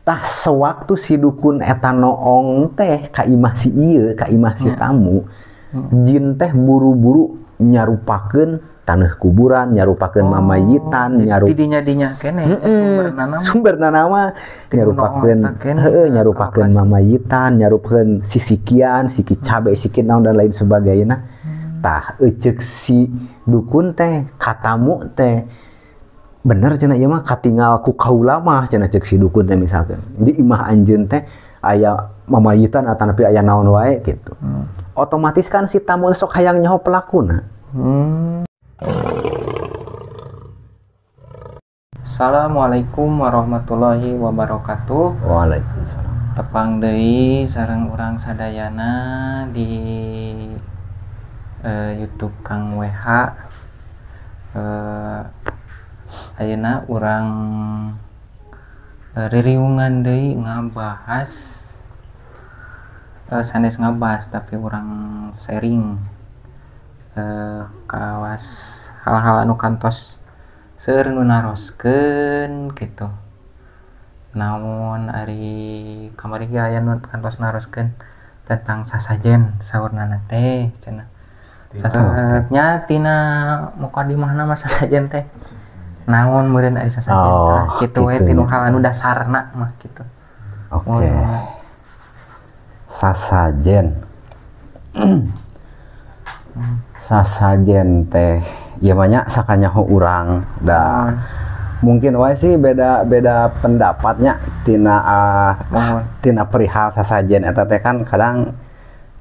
Tah sewaktu si dukun eta noong teh ka imah si ieu, ka imah si tamu, jin teh buru-buru nyarupakeun taneuh kuburan, nyarupakeun mamayitan, didinya kene sumberna nama nyarupakeun nyarupakeun mamayitan, nyarupakeun sisikian, siki cabe, siki naon dan lain sebagainya. Tah ceuk si dukun teh katamu teh bener cenah ieu mah katinggal ku kaula mah cenah ceuk si dukun teh misalkan di imah anjeun teh aya mamayitan atanapi aya naon wae gitu. Otomatis kan si tamu sok hayang nyaho pelakuna. Assalamualaikum warahmatullahi wabarakatuh. Waalaikumsalam. Tepang deui sareng urang sadayana di YouTube Kang WH. Ayeuna urang ririungan deui ngabahas sanes ngabahas tapi urang sharing kawas hal-hal anu kantos seueur nu naroskeun kitu. Namun ari kamari ge aya nu kantos naroskeun tentang sasajen saurnana teh cenah. Sasajennya tina mukadimahna mah sasajen teh. Naon meureun ari sasajen teh kitu we tinu hal anu dasarna mah kitu. Oke. Sasajen. Sasajen teh ya banyak sakanyaho urang da mungkin wae sih beda pendapatnya tina perihal sasajen eta teh kan kadang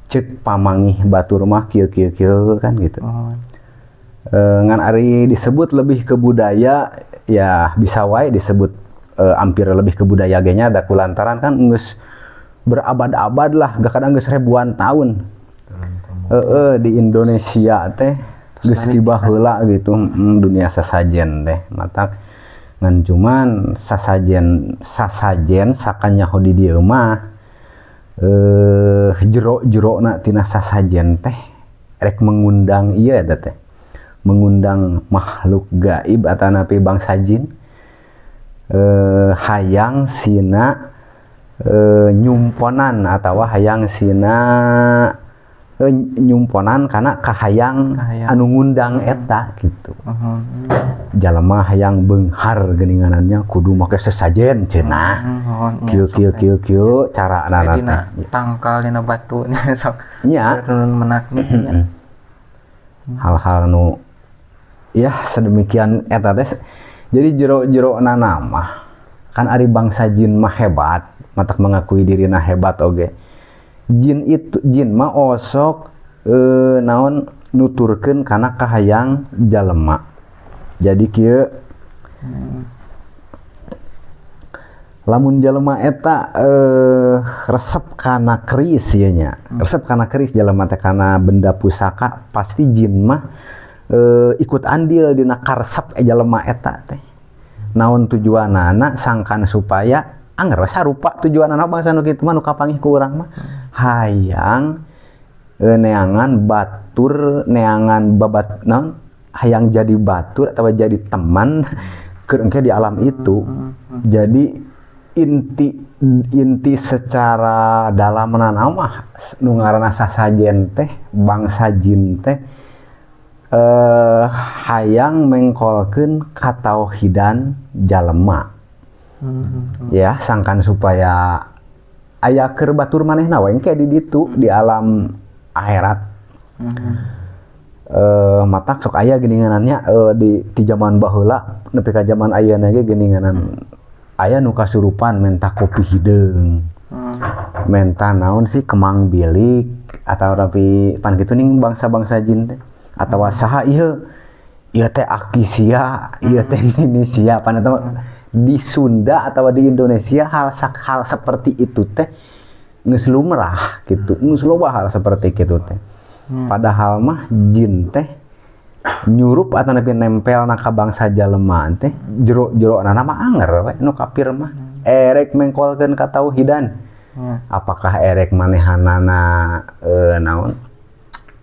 ceuk pamangih batur mah kieu kan gitu. Ngan ari disebut lebih ke budaya ya bisa wae disebut hampir lebih ke budaya ge nya da kulantaran kan geus berabad-abad lah kadang geus ribuan tahun. Di Indonesia teh geus tiba heula gitu dunia sasajen teh matak ngan cuman sasajen sakanyaho di dieu mah jero-jerona tina sasajen teh rek mengundang ieu eta teh mengundang makhluk gaib atanapi bangsa jin hayang sina nyumponan atawa hayang sina nyumponan karena kahayang anu ngundang eta gitu. Jalema hayang beunghar geuninganannya kudu make sesajen cenah. Kieu cara anana teh. Tangkal dina batu sok. Nya menakni. Hal-hal nu ya sedemikian eta teh. Jadi jero-jerona mah kan ari bangsa jin mah hebat, matak mengakui dirina hebat oge. Jin mah osok naon nuturkeun kana kahayang jalema. Jadi kieu lamun jalema eta resep kana keris ieu nya. Resep kana keris jalema teh kana benda pusaka pasti jin mah ikut andil dina karesep jalema eta teh. Naon tujuanana sangkan supaya anggar sarupa tujuanana bangsa nu kitu mah nu kapanggih ku urang mah hayang neangan batur neangan babat naon hayang jadi batur atau jadi teman keur engke di alam itu. Jadi inti secara dalamna mah nu ngaranna sasajen teh bangsa jin teh hayang mengkolkeun katauhidan jalema. Ya sangkan supaya aya keur batur manehna we engke di ditu di alam akhirat. Matak sok aya geuninganannya di zaman baheula nepi ka zaman ayeuna ge geuninganan aya nu kasurupan menta kopi hideung. Menta naon sih kemang bilik atau tapi pan kitu ning bangsa-bangsa jin teh atawa saha ieu teh akisia ieu teh Indonesia pan eta di Sunda atau di Indonesia hal seperti itu teh geus lumrah gitu, geus loba hal seperti kitu teh. Padahal mah jin teh nyurup atau nepi nempelna ka bangsa jalema teh jero-jerona mah anger we nu kafir mah erek mengkolkeun katauhidan. Apakah erek manehanana naon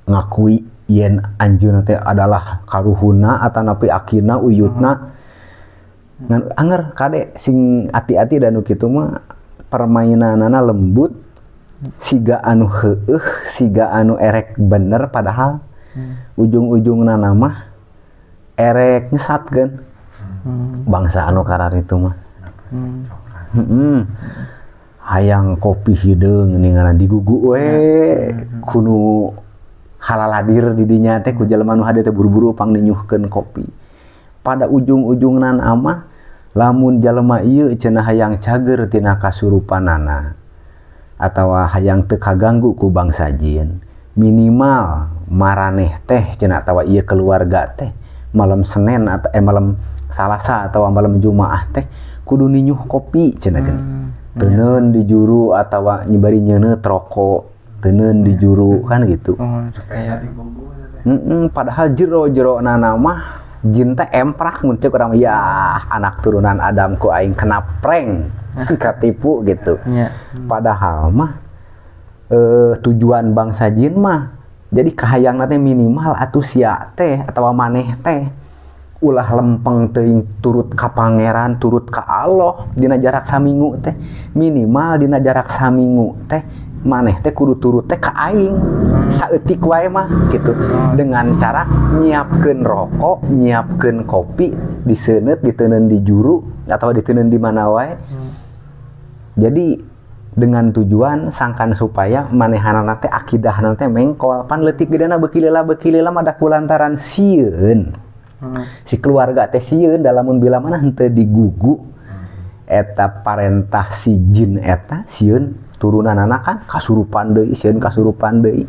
ngakui yen anjeunna teh adalah karuhuna atanapi akina uyutna Ngan anger kade sing ati-ati dan kitu mah permainanana lembut siga anu heueuh siga anu erek bener padahal ujung-ujungna mah erek nyesatkeun bangsa anu karar itu mah hayang kopi hideung ninganan digugu we kudu halaladir di dinya teh ku jelema nu hade teh buru-buru pang ninyuhkeun kopi pada ujung-ujungna mah lamun jalema ieu cenah hayang cager tina kasurupanana atawa hayang teu kaganggu ku bangsa jin minimal maraneh teh cenah atawa ieu keluarga teh malam Senin atau malam Salasa atawa malam Jumaah teh kudu ninyuh kopi cenah geuning teuneun di juru atawa nyibari nyeuneut rokok teuneun di juru kan gitu padahal jero nana mah jin teh emprak mun ceuk urang ya anak turunan Adam ku aing kena prank katipu gitu padahal mah tujuan bangsa jin mah jadi kahayangna teh minimal atuh sia teh atawa maneh teh ulah lempeng teuing turut ka pangeran turut ka Allah dina jarak saminggu teh minimal dina jarak saminggu teh maneh teh kudu turut teh ka aing saeutik wae mah gitu dengan cara nyiapkeun rokok nyiapkeun kopi diseuneut diteuneun di juru atau diteuneun di mana wae jadi dengan tujuan sangkan supaya manehanana teh akidahna teh mengkol pan leutik gedena beuki leula mah da kulantaran sieun si keluarga teh sieun dalamun bila mana henteu digugu eta parentah si jin eta sieun turunanana kan kasurupan deui sieun kasurupan deui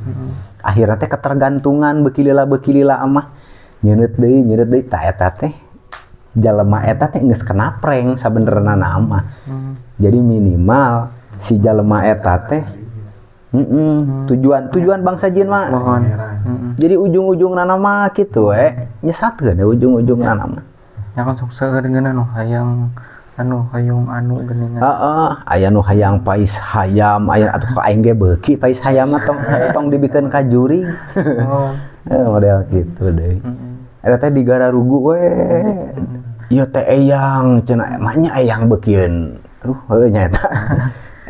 akhirna teh ketergantungan beuki leula mah nyeuneut deui tah eta teh jalema eta teh geus kena prank sabenerna mah jadi minimal si jalema eta teh tujuan bangsa jin mah jadi ujung-ujungna mah kitu we nyesatkeun ujung-ujungna mah nya kan sukses dengan hayang hayung geuningan aya nu hayang pais hayam aya atuh ka aing ge beuki pais hayam mah tong dibikeun ka juring model kitu deui eta teh digara rugu we ieu teh eyang cenah emangnya eyang beukieun heuh nya eta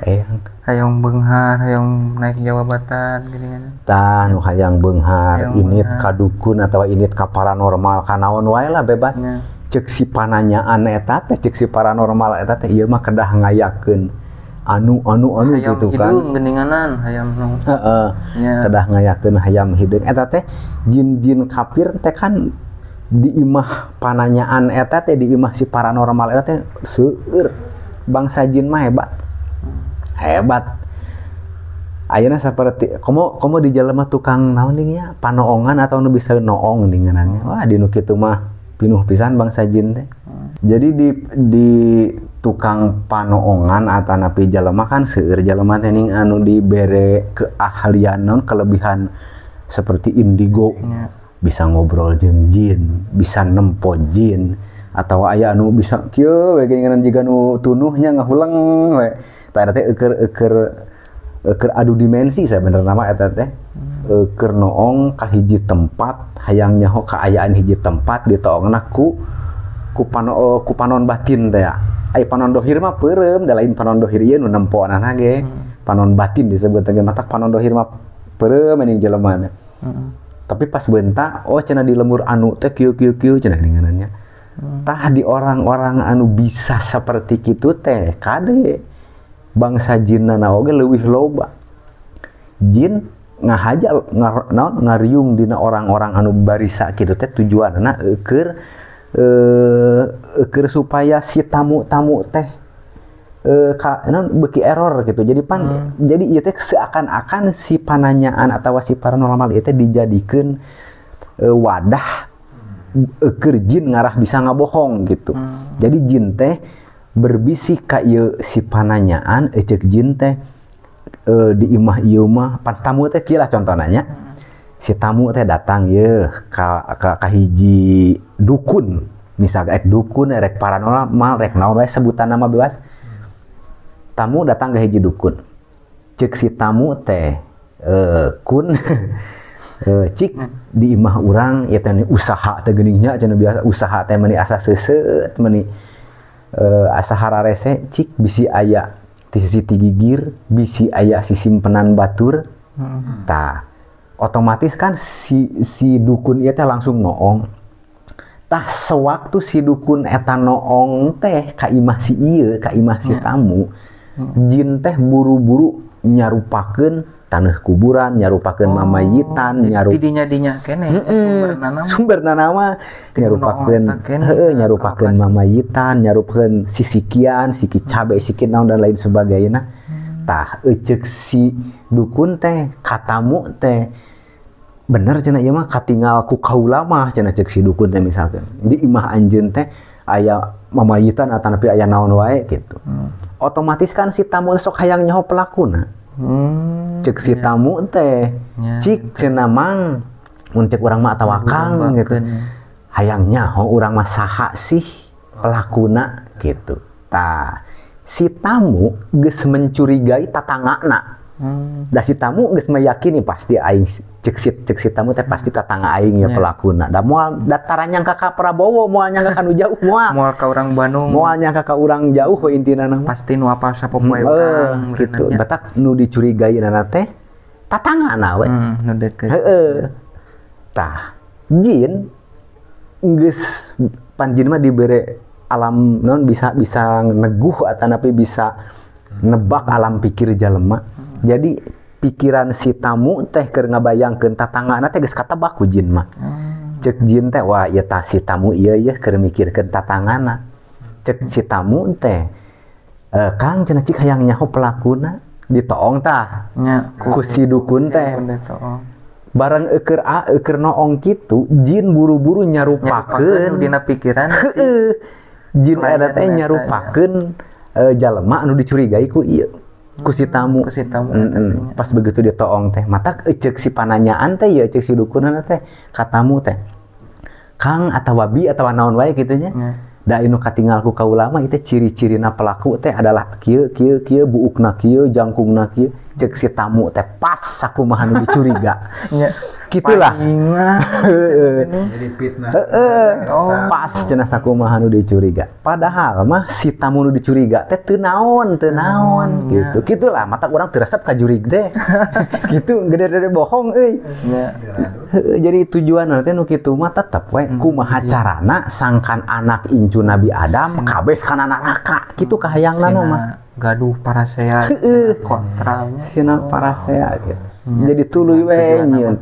eyang hayang beunghar hayang naik jabatan geuningan tah nu hayang beunghar init ka dukun atawa init ka paranormal kanaon wae lah bebas cek si pananyaan eta teh cek si paranormal eta teh ieu mah kedah ngayakeun anu gitu kan hayam geuninganan hayam nu kedah ngayakeun hayam hideung eta teh jin-jin kafir teh kan di imah pananyaan eta teh di imah si paranormal eta teh seueur bangsa jin mah hebat ayeuna saperti komo di jelema tukang naon ding nya panoongan atau nu bisa noong dinganannya wah di nu kitu mah pinuh pisan bangsa jin teh. Jadi di tukang panoongan atanapi jalema kan seueur jalema teh ning anu dibere keahlian naon kelebihan seperti indigo. Bisa ngobrol jeung jin, bisa nempo jin atau aya anu bisa kieu we geuningan jiga nu tunuhnya ngahulang we. Tah teh eukeur adu dimensi sabenerna mah eta teh. Keur noong ka hiji tempat hayang nyaho kaayaan hiji tempat ditoongna ku panon batin teh ya. Ai panon dohir mah peureum da lain panon dohir ieu nu nempoanana ge. Panon batin disebut ge matak panon dohir mah peureum ning jelema na. Tapi pas beunta oh cenah di lembur anu teh kieu cenah ninganannya. Tah di orang-orang anu bisa seperti kitu teh kade bangsa jinnana oge leuwih loba. Jin ngahaja ngariung dina orang-orang anu barisa kitu teh tujuanna eukeur supaya si tamu-tamu teh beuki error gitu. Jadi jadi ieu teh seakan-akan si pananyaan atawa si paranormal ieu teh dijadikeun wadah keur jin ngarah bisa ngabohong gitu. Jadi jin teh berbisik ka ieu si pananyaan ceuk jin teh di imah ieu mah pan tamu teh kieu lah contohna nya. Si tamu teh datang ye ka hiji dukun. Misal dukun rek paranormal rek naon wae sebutan nama bebas. Tamu datang ke hiji dukun. Ceuk si tamu teh kun cik di imah urang ieu teh usaha teh geuning nya cenah biasa usaha teh meuni asa seuseut meuni asa hararese cik bisi aya di sisi tigigir, bisi aya si simpenan batur. Tah otomatis kan si dukun ieu teh langsung noong. Tah sewaktu si dukun eta noong teh ka imah si ieu, ka imah si tamu, jin teh buru-buru nyarupakeun taneuh kuburan, nyarupakeun mamayitan, didinya kene sumberna nama nyarupakeun nyarupakeun mamayitan, nyarupakeun sisikian, siki cabe, siki naon dan lain sebagainya. Tah ceuk si dukun teh katamu teh bener cenah ieu mah katinggal ku kaula mah cenah ceuk si dukun teh misalkan di imah anjeun teh aya mamayitan atanapi aya naon wae gitu. Otomatis kan si tamu sok hayang nyaho pelakuna. Cek si tamu teh cik cenah mang mun cek urang mah atawa kang gitu. Hayang nyaho urang mah saha sih pelakuna gitu. Tah si tamu geus mencurigai tatanggana. Da si tamu geus meyakini pasti aing cek si tamu teh pasti tatangga aing ya pelakuna. Da moal dataran nyangka ka Prabowo, moal nyangka ka nu jauh moal ka urang Bandung, moal nyangka ka urang jauh we intina na pasti nu apal sapopoe urang gitu. Batak nu dicurigaina teh tatanggana we. Nu deukeut. Heeh. Tah jin geus panjin mah dibere alam non bisa neguh atanapi bisa nebak alam pikir jalema. Jadi pikiran si tamu teh keur ngabayangkeun tatanggana teh geus katebak ku jin mah. Cek jin teh wah ieu tah si tamu ieu keur mikirkeun tatanggana. Cek si tamu teh Kang cenah cik hayang nyaho pelakuna ditoong tah nya ku si dukun teh. Barang euker noong kitu jin buru-buru nyarupakeun dina pikiran jin eta teh nyarupakeun jalema anu dicurigai ku ieu ku si tamu. Pas begitu dia toong teh mata ceuk si pananyaan teh ya ceuk si dukunna teh ka tamu teh Kang atawa bi atawa naon wae kitu nya. Da inu katinggal ku kaula mah ieu ciri-cirina pelaku teh adalah kieu buukna kieu jangkungna kieu ceuk si tamu teh pas sakumaha nu dicuriga. Gitulah. Jadi fitnah. Pas cenah sakumaha nu dicuriga. Padahal mah si tamu nu dicuriga teh teu naon gitu. Gitulah mata urang teu resep ka jurig teh. Gitu gede-gede bohong euy. Jadi tujuanna teh nu kitu mah tetep we kumaha carana sangkan anak incu Nabi Adam kabeh kana neraka. Kitu kahayangna mah. Gaduh parasea kontranya sina parasea gitu. Jadi tuluy we nyieun.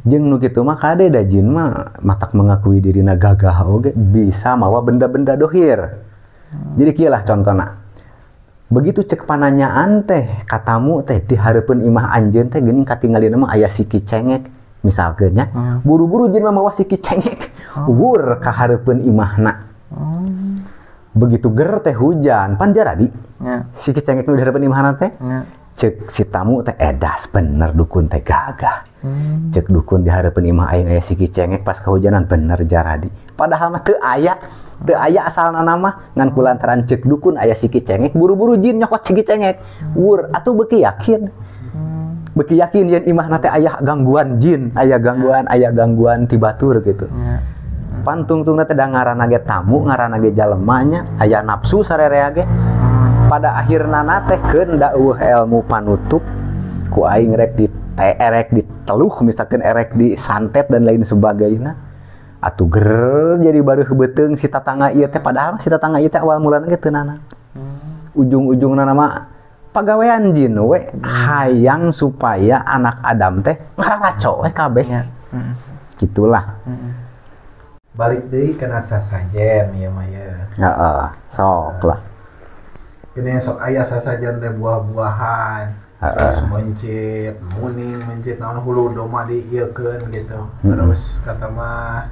Jeung nu kitu mah kade da jin mah matak mengakui dirina gagah oge bisa mawa benda-benda dohir. Jadi kieu lah contona. Begitu cek pananyaan teh katamu teh di hareupeun imah anjeun teh geuning katinggalina mah aya siki cengek misalkeun nya. Buru-buru jin mah mawa siki cengek wur ka hareupeun imahna. Begitu ger teh hujan pan jaradi siki cengek nu di hareupeun imahna teh cek si tamu teh edas bener dukun teh gagah. Cek dukun di hareupeun imah aing aya siki cengek pas kehujanan bener jaradi. Padahal mah teu aya asalna nama ngan kulantaran cek dukun aya siki cengek buru-buru jin nyokot siki cengek. Wur atuh beuki yakin. Beuki yakin yen imahna teh aya gangguan jin, aya gangguan ti batur gitu. Pantungtungna teh da ngaranna ge tamu, ngaranna ge jelema nya aya nafsu sarerea ge. Pada akhirna teh keun da eueuh ilmu panutup ku aing rek diteluh misalkan erek disantet dan lain sebagainya. Atuh ger jadi bareuh beuteung si tatangga ieu teh padahal si tatangga ieu teh awal mulana ge teu nanang. Ujung-ujungna mah pagawean jin we hayang supaya anak Adam teh ngaraco we kabeh. Gitulah. Balik deui kana sasajen ieu mah ye. Heeh, sok lah. Kene sok aya sasajen teh buah-buahan. Terus mencit, muning mencit naon hulu doma diieukeun gitu. Terus kata mah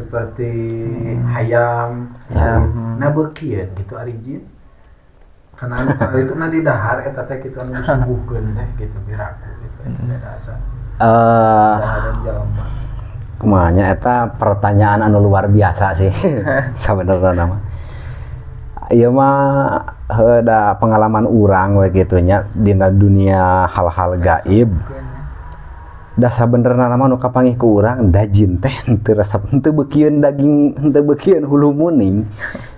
seperti hayam. Nah beukieun gitu ari jin. Karena itu nanti dahar eta teh kitu anu disuguhkeun teh gitu biraku gitu. Eta asa. Dahar dan jalma. Kumanya eta pertanyaan anu luar biasa sih sabenerna mah. Ieu mah da pengalaman urang we kitu nya dina dunia hal-hal gaib. da sabenerna nama nu kapanggih ku urang da jin teh henteu resep, henteu beukeun daging, henteu beukeun hulu muning,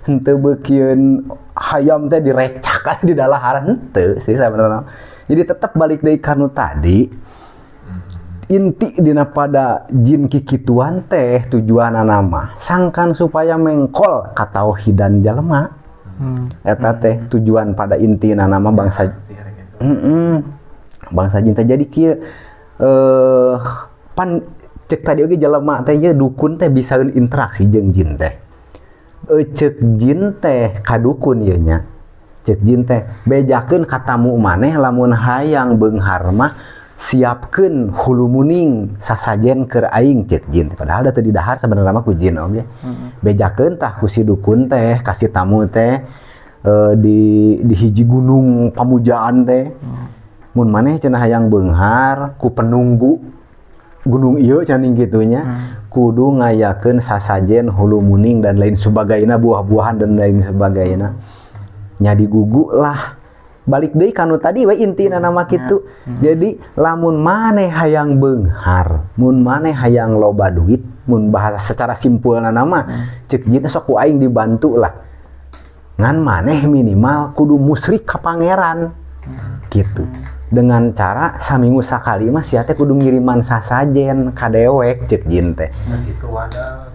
henteu beukeun hayam teh direcak di dalaharan, henteu sih sabenerna. Jadi tetap balik deui ka nu tadi, inti dina pada jin kikituan teh tujuanna nama sangkan supaya mengkol ka tauhidan jalema. Eta teh tujuan pada intina nama bangsa bangsa jin teh. Jadi kieu pan cek tadi oge jelema teh ye dukun teh bisa interaksi jeung jin teh. Cek jin teh ka dukun ye nya. Cek jin teh bejakeun ka tamu maneh lamun hayang beunghar mah siapkeun hulu muning sasajen keur aing cek jin. Padahal da teu didahar sabenerna mah ku jin oge. Bejakeun tah ku si dukun teh kasih tamu teh di hiji gunung pamujaan teh. Mun maneh cenah hayang beunghar ku penunggu gunung ieu caning gitunya, kudu ngayakeun sasajen hulu muning dan lain sebagainya, buah-buahan dan lain sebagainya. Nya digugu lah. Balik deui ka nu tadi we intina nama kitu. Jadi lamun maneh hayang beunghar, mun maneh hayang loba duit, mun bahasa secara simpulna nama ceuk jin sok ku aing dibantu lah. Ngan maneh minimal kudu musyrik ka pangeran. Gitu. Dengan cara saminggu sakali mah sia teh kudu ngiriman sasajen ka dewek ceuk jin teh. Gitu wadah.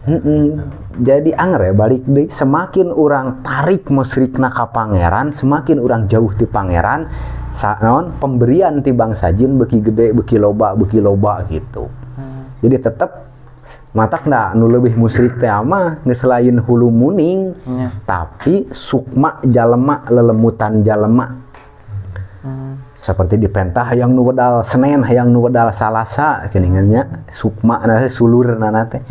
Jadi angger balik deui semakin urang tarik musyrikna ka pangeran, semakin urang jauh ti pangeran, naon pemberian ti bangsa jin beuki gede, beuki loba gitu. Jadi tetep matakna nu leuwih musyrik teh mah geus lain hulu muning, tapi sukma jalema, lelemutan jalema. Seperti di pentah hayang nu wedal Senen, hayang nu wedal Salasa geuningannya sukma na sulurna teh.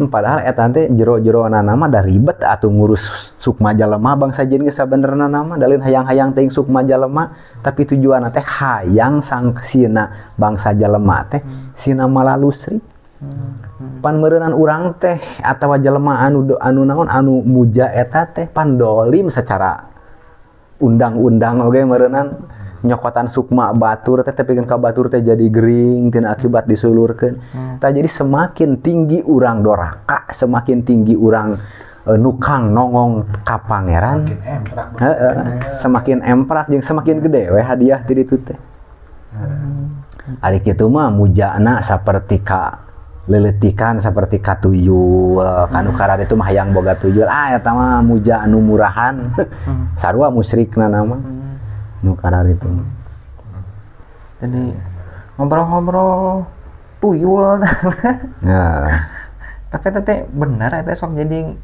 Padahal eta teh jero-jerona nama da ribet atuh ngurus sukma jalema bangsa jin geus sabenerna nama dalin hayang-hayang teuing sukma jalema, tapi tujuanna teh hayang sangksina bangsa jalema teh sina malalusri. Pan meureunan urang teh atawa jalema anu naon anu muja eta teh pan dolim secara undang-undang oge meureunan nyokotan sukma batur teh tepikeun ka batur teh jadi gering tina akibat disulurkeun. Tah jadi semakin tinggi urang doraka, semakin tinggi urang nukang nongong ka pangeran, semakin emprak jeung semakin gede we hadiah ti ditu teh. Ari kitu mah mujana saperti ka leletikan saperti ka tuyul, kanu karade itu mah hayang boga tuyul. Eta mah muja anu murahan. Sarua musyrikna nama. Nu karar itu. Jadi ngobrol-ngobrol tuyul. Ya. Tapi teh bener eta sok jadi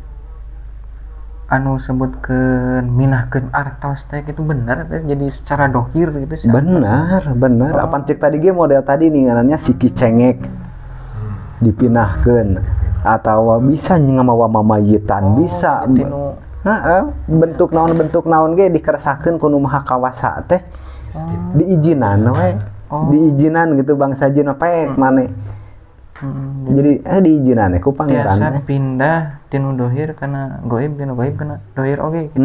anu sebutkeun minahkeun artos teh gitu bener teh jadi secara dohir gitu sih. Bener. Apan cek tadi ge model tadi nih ngarannya siki cengek dipinahkeun atau bisa ngamawa mamayitan bisa. Bentuk naon ge dikeresakeun ku nu maha kawasa teh diijinan we. Diijinan gitu bangsa jin pek maneh. Jadi diijinan ku pangeran. Biasa pindah tinu dohir kana goib, tinu goib kana dohir oge gitu.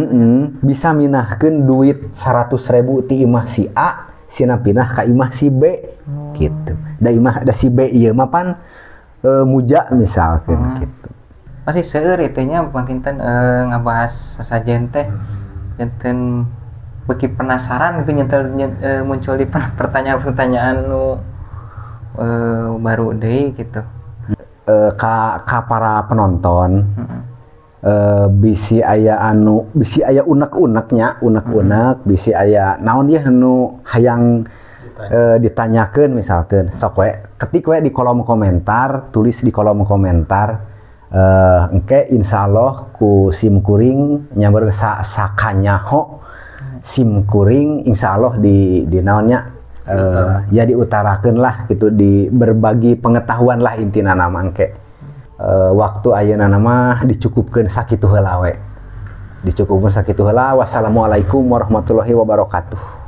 Bisa minahkeun duit 100.000 ti imah si A, sina pinah ka imah si B gitu. Da imah da si B ieu mah pan muja misalkeun gitu. Masih seueur teh nya panginten ngabahas sasajen teh janten beuki penasaran gitu nyentel muncul di pertanyaan-pertanyaan nu baru deui gitu. Ka para penonton bisi aya unek-uneknya, bisi aya naon ieu nu hayang ditanyakeun misalkeun sok we ketik we di kolom komentar, tulis di kolom komentar. Engke insyaallah ku sim kuring nyamber sakanyaho sim kuring insyaallah di naonnya ya diutarakeun lah gitu, di berbagi pengetahuan lah intina nama engke. Waktu ayeuna nama dicukupkeun sakitu heula we. Wassalamualaikum warahmatullahi wabarakatuh.